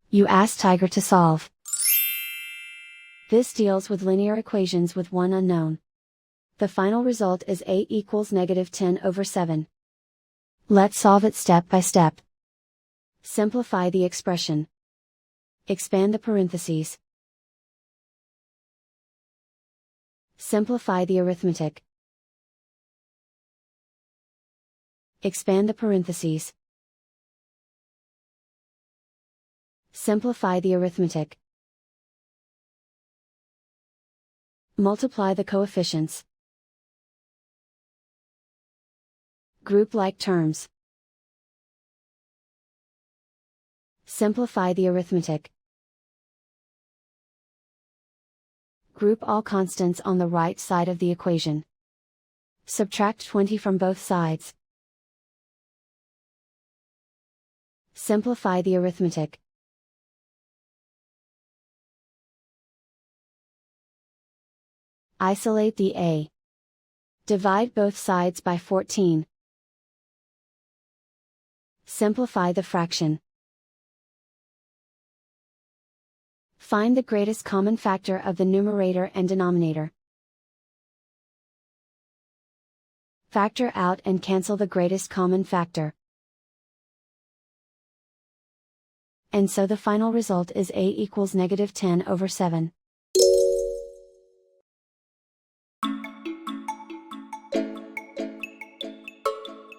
You ask Tiger to solve. This deals with linear equations with one unknown. The final result is a equals -10/7. Let's solve it step by step. Simplify the expression. Expand the parentheses. Simplify the arithmetic. Expand the parentheses. Simplify the arithmetic. Multiply the coefficients. Group like terms. Simplify the arithmetic. Group all constants on the right side of the equation. Subtract 20 from both sides. Simplify the arithmetic. Isolate the a. Divide both sides by 14. Simplify the fraction. Find the greatest common factor of the numerator and denominator. Factor out and cancel the greatest common factor. And so the final result is a equals -10/7.